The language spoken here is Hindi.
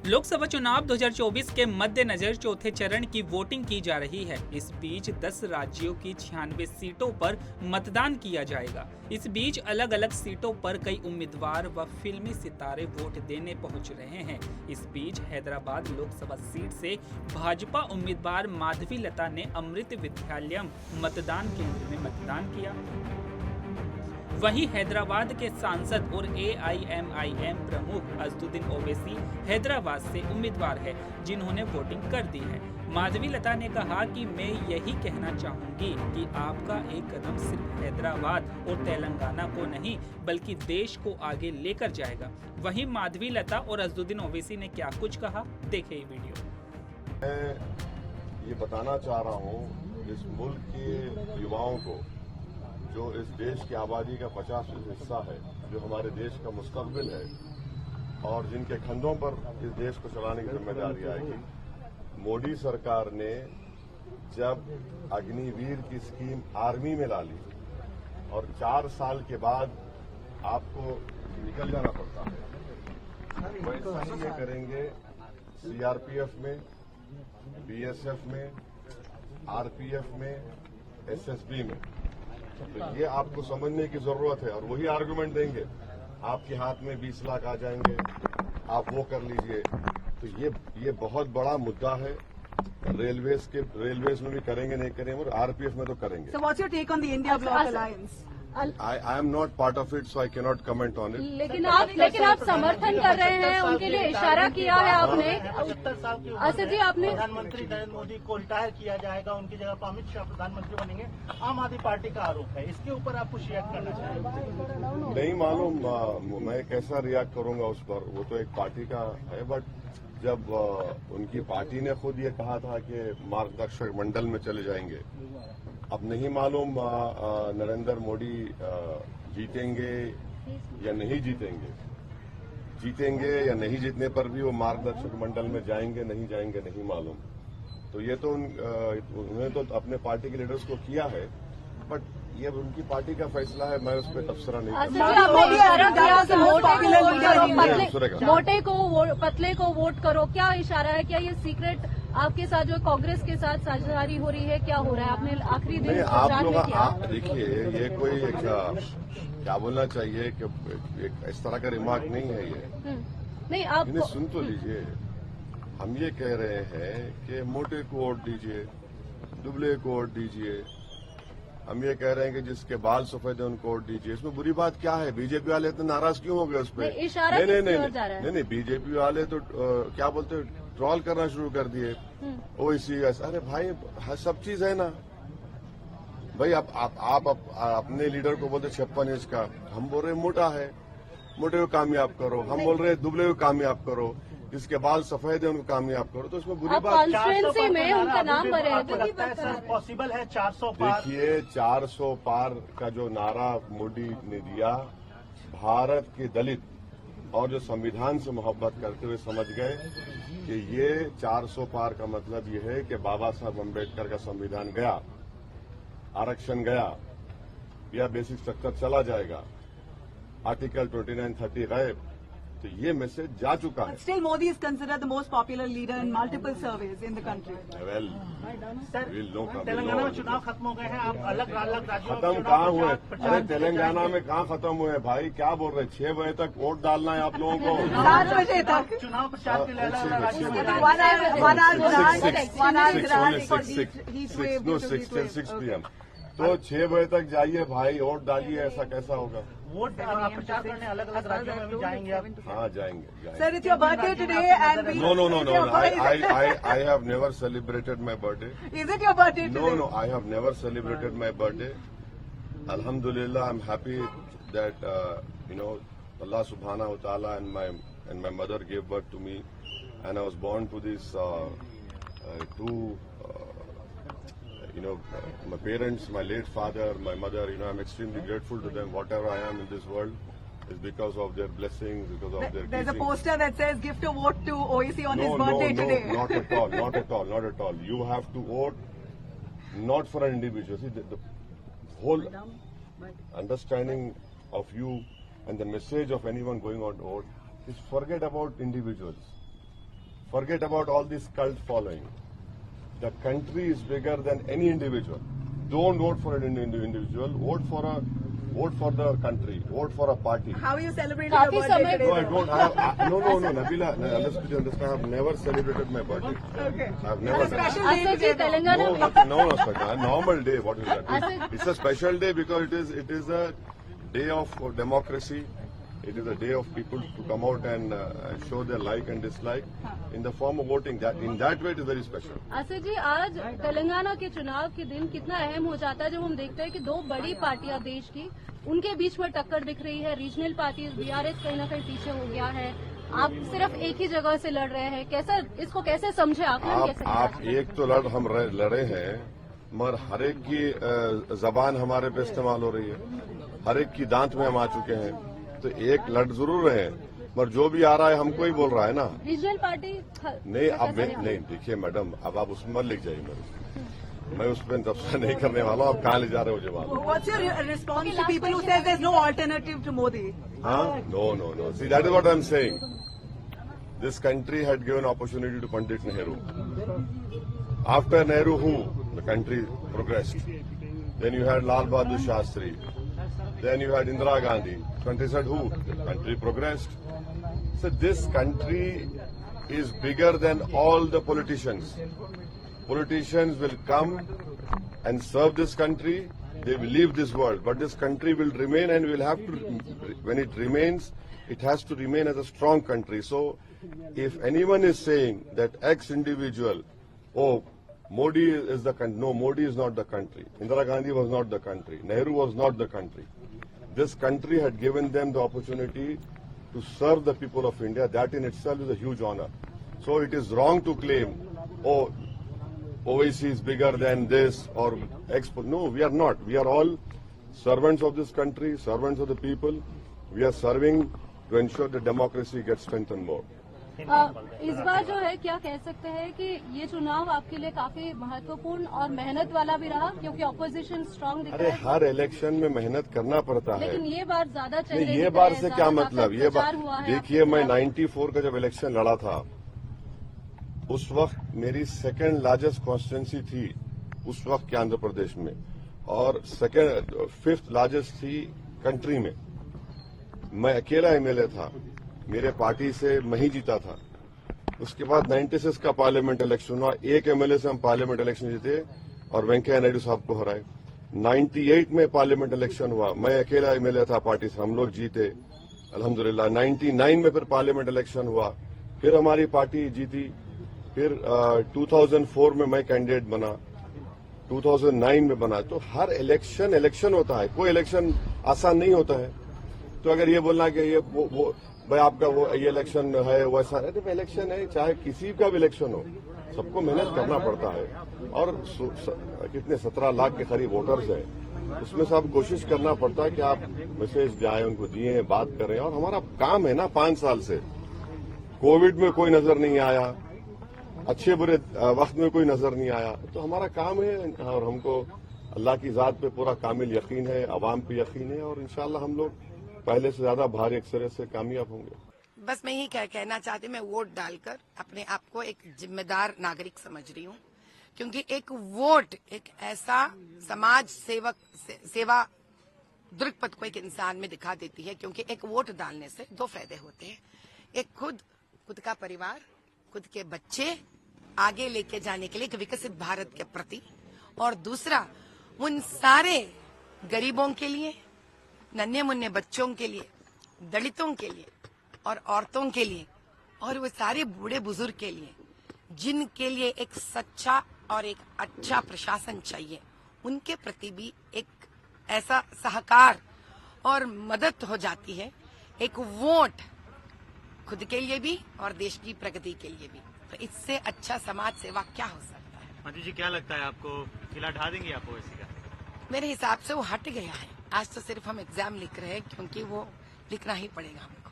लोकसभा चुनाव 2024 के मद्देनजर चौथे चरण की वोटिंग की जा रही है। इस बीच 10 राज्यों की 96 सीटों पर मतदान किया जाएगा। इस बीच अलग अलग सीटों पर कई उम्मीदवार व फिल्मी सितारे वोट देने पहुंच रहे हैं। इस बीच हैदराबाद लोकसभा सीट से भाजपा उम्मीदवार माधवी लता ने अमृत विद्यालयम मतदान केंद्र में मतदान किया। वहीं हैदराबाद के सांसद और AIMIM प्रमुख असदुद्दीन ओवैसी हैदराबाद से उम्मीदवार है, जिन्होंने वोटिंग कर दी है। माधवी लता ने कहा कि मैं यही कहना चाहूंगी कि आपका एक कदम सिर्फ हैदराबाद और तेलंगाना को नहीं बल्कि देश को आगे लेकर जाएगा। वहीं माधवी लता और असदुद्दीन ओवैसी ने क्या कुछ कहा, देखिए वीडियो। मैं ये बताना चाह रहा हूँ इस मुल्क के युवाओं को, जो इस देश की आबादी का 50% हिस्सा है, जो हमारे देश का मुस्तकबिल है और जिनके कंधों पर इस देश को चलाने की जिम्मेदारी आएगी। मोदी सरकार ने जब अग्निवीर की स्कीम आर्मी में डाली और 4 साल के बाद आपको निकल जाना पड़ता है, वैसा ही ये करेंगे CRPF में, BSF में, RPF में, SSB में। तो ये आपको समझने की जरूरत है और वही आर्गुमेंट देंगे। आपके हाथ में 20 लाख आ जाएंगे, आप वो कर लीजिए। तो ये बहुत बड़ा मुद्दा है। रेलवेज में भी करेंगे, नहीं करेंगे, और RPF में तो करेंगे। So what's your take on the India Bloc Alliance? I am not part of it, so I cannot comment on it. लेकिन आप समर्थन कर रहे हैं, उनके लिए इशारा किया है आपने। 70 साल के असद जी, आपने प्रधानमंत्री नरेंद्र मोदी को रिटायर किया जाएगा, उनकी जगह पर अमित शाह प्रधानमंत्री बनेंगे, आम आदमी पार्टी का आरोप है। इसके ऊपर आप कुछ रिएक्ट करना चाहेंगे? नहीं मालूम मैं कैसा रिएक्ट करूंगा उस पर, वो तो एक पार्टी का है। बट जब उनकी पार्टी ने खुद ये कहा था कि मार्गदर्शक मंडल में चले जाएंगे, अब नहीं मालूम नरेंद्र मोदी जीतेंगे या नहीं जीतेंगे। जीतेंगे या नहीं जीतने पर भी वो मार्गदर्शक मंडल में जाएंगे नहीं जाएंगे नहीं मालूम। तो ये तो उन्होंने तो अपने पार्टी के लीडर्स को किया है, बट ये उनकी पार्टी का फैसला है, मैं उस पर तबसरा नहीं मोटे को पतले को वोट करो, क्या इशारा है? क्या ये सीक्रेट आपके साथ जो कांग्रेस के साथ साझेदारी हो रही है, क्या हो रहा है? आपने आखिरी दिन आप लोग देखिए, ये कोई क्या बोलना चाहिए कि एक इस तरह का रिमार्क नहीं है ये। नहीं, आप सुन तो लीजिए। हम ये कह रहे हैं कि मोटे को वोट दीजिए, दुबले को वोट दीजिए। हम ये कह रहे हैं कि जिसके बाल सफेद है उनको वोट दीजिए। इसमें बुरी बात क्या है? बीजेपी वाले इतने नाराज क्यों हो गए उस पर? नहीं, बीजेपी वाले तो क्या बोलते, ट्रॉल करना शुरू कर दिए। ओवैसी, अरे भाई सब चीज है ना भाई। आप अपने लीडर को बोलते 56 इंच का, हम बोल रहे मोटा है, मोटे को कामयाब करो। हम बोल रहे दुबले को कामयाब करो, जिसके बाल सफेद है उनको कामयाब करो। तो इसमें बुरी बात कॉन्फ्रेंस में उनका नाम पॉसिबल है 400 पार? देखिए, 400 पार का जो नारा मोदी ने दिया, भारत के दलित और जो संविधान से मोहब्बत करते हुए समझ गए कि ये 400 पार का मतलब ये है कि बाबा साहब अम्बेडकर का संविधान गया, आरक्षण गया, या बेसिक स्ट्रक्चर चला जाएगा, आर्टिकल 29-30 गए। तो ये मैसेज जा चुका है। Still Modi is considered the most popular leader in multiple surveys in the country. Well, Telangana में चुनाव खत्म हो गए हैं, आप अलग राज्यों खत्म कहाँ हुए? अरे तेलंगाना में कहाँ खत्म हुए भाई? क्या बोल रहे? 6 बजे तक वोट डालना है आप लोगों को। 7 बजे तक चुनाव प्रचार के लिए अलग राज्यों में 6 PM। तो 6 बजे तक जाइए भाई, वोट डालिए। ऐसा कैसा होगा? वोट प्रचार करने अलग राज्यों में भी जाएंगे आप? हाँ, जाएंगे। Sir, it's your birthday today and we... No. I have never celebrated my birthday. Is it your birthday today? No, I have never celebrated my birthday. Alhamdulillah, I'm happy that Allah subhanahu wa ta'ala and my mother gave birth to me, and I was born to these two. My parents, my late father, my mother, I'm extremely grateful to them. Whatever I am in this world is because of their blessings, because of their There's teaching. a poster that says gift a vote to Owaisi on his birthday today. No, not at all. You have to vote not for an individual. See, the whole understanding of you and the message of anyone going on to vote is forget about individuals. Forget about all this cult following. The country is bigger than any individual. Don't vote for an individual. Vote for the country. Vote for a party. How are you celebrating your birthday समय- today? No, I don't. No, Nabila. Understand. I have never celebrated my birthday. Okay. I have never. Special day Asad ji today, no? Telangana में No, Saka. Normal day. What is that? Asad- It's a special day because it is a day of democracy. It is a day of people to come out and show their like and dislike in the form of voting. That in that way it is very special. Asad जी आज तेलंगाना के चुनाव के दिन कितना अहम हो जाता है जब हम देखते हैं कि दो बड़ी पार्टियां देश की उनके बीच में टक्कर दिख रही है। रीजनल पार्टी बीआरएस कहीं ना कहीं पीछे हो गया है, आप सिर्फ एक ही जगह से लड़ रहे हैं। कैसा इसको कैसे समझे आकलन कैसे आप एक तो हम लड़े हैं, मगर हर एक की जबान हमारे पे इस्तेमाल हो रही है, हर एक की दांत में हम आ चुके हैं। तो एक लड़ जरूर रहे हैं, मगर जो भी आ रहा है हमको ही बोल रहा है ना। रीजनल पार्टी नहीं अब नहीं देखिए मैडम, अब आप उसमें मत लिख जाइए मेरे, मैं उस पर तबसरा नहीं करने वाला हूँ। आप कहाँ ले जा रहे हो जवाब? What's your response to people who say there's no alternative to Modi? Huh? No. See, that is what I'm saying. This country had given opportunity to Pandit Nehru. After Nehru, who? The country progressed. Then you had Lal Bahadur Shastri. Then you had Indira Gandhi. Country said who? The country progressed. So this country is bigger than all the politicians. Politicians will come and serve this country. They will leave this world, but this country will remain, and will have to. When it remains, it has to remain as a strong country. So, if anyone is saying that X individual, oh, Modi is the country. No, Modi is not the country. Indira Gandhi was not the country. Nehru was not the country. This country had given them the opportunity to serve the people of India. That in itself is a huge honor. So it is wrong to claim, oh, OIC is bigger than this or Expo. No, we are not. We are all servants of this country, servants of the people. We are serving to ensure that democracy gets strengthened more. इस बार जो है क्या कह सकते हैं कि ये चुनाव आपके लिए काफी महत्वपूर्ण और मेहनत वाला भी रहा, क्योंकि ऑपोजिशन स्ट्रांग दिख अरे रहा है। हर इलेक्शन में मेहनत करना पड़ता है। लेकिन ये बार ज्यादा चल नहीं, रही ये है, बार से ज्यादा क्या ताकत मतलब? ये प्रचार बार हुआ है देखिए, आपके मैं खिलाफ। 94 का जब इलेक्शन लड़ा था, उस वक्त मेरी सेकंड लार्जेस्ट कॉन्स्टिट्यूंसी थी उस वक्त के आंध्र प्रदेश में, और फिफ्थ लार्जेस्ट थी कंट्री में। मैं अकेला एमएलए था, मेरे पार्टी से मैं ही जीता था। उसके बाद 96 का पार्लियामेंट इलेक्शन हुआ, एक एमएलए से हम पार्लियामेंट इलेक्शन जीते और वेंकैया नायडू साहब को हराए। 98 में पार्लियामेंट इलेक्शन हुआ, मैं अकेला एमएलए था पार्टी से, हम लोग जीते अल्हम्दुलिल्लाह। 99 में फिर पार्लियामेंट इलेक्शन हुआ, फिर हमारी पार्टी जीती। फिर 2004 में मैं कैंडिडेट बना, 2009 में बना। तो हर इलेक्शन होता है, कोई इलेक्शन आसान नहीं होता है। तो अगर ये बोलना कि ये वो भाई आपका वो ये इलेक्शन है वैसा है, तो इलेक्शन है, चाहे किसी का भी इलेक्शन हो, सबको मेहनत करना पड़ता है। और कितने 17 लाख के करीब वोटर्स हैं, उसमें से आप कोशिश करना पड़ता है कि आप मैसेज जाए उनको दिए हैं, बात करें। और हमारा काम है ना, 5 साल से कोविड में कोई नजर नहीं आया, अच्छे बुरे वक्त में कोई नजर नहीं आया, तो हमारा काम है। और हमको अल्लाह की जात पे पूरा कामिल यकीन है, अवाम पे यकीन है, और इंशाल्लाह हम लोग पहले से ज्यादा भारी अक्सरियत से कामयाब होंगे। बस मैं यही कहना चाहती, मैं वोट डालकर अपने आप को एक जिम्मेदार नागरिक समझ रही हूँ, क्योंकि एक वोट एक ऐसा समाज सेवा दृक्पथ को एक इंसान में दिखा देती है। क्योंकि एक वोट डालने से 2 फायदे होते हैं, एक खुद का परिवार, खुद के बच्चे आगे लेके जाने के लिए एक विकसित भारत के प्रति, और दूसरा उन सारे गरीबों के लिए, नन्हे मुन्ने बच्चों के लिए, दलितों के लिए और औरतों के लिए, और वो सारे बूढ़े बुजुर्ग के लिए जिनके लिए एक सच्चा और एक अच्छा प्रशासन चाहिए, उनके प्रति भी एक ऐसा सहकार और मदद हो जाती है। एक वोट खुद के लिए भी और देश की प्रगति के लिए भी, तो इससे अच्छा समाज सेवा क्या हो सकता है। मंजू जी, क्या लगता है आपको, किला ढा देंगे आप ओवैसी का? मेरे हिसाब से वो हट गया है। आज तो सिर्फ हम एग्जाम लिख रहे हैं, क्योंकि वो लिखना ही पड़ेगा हमको।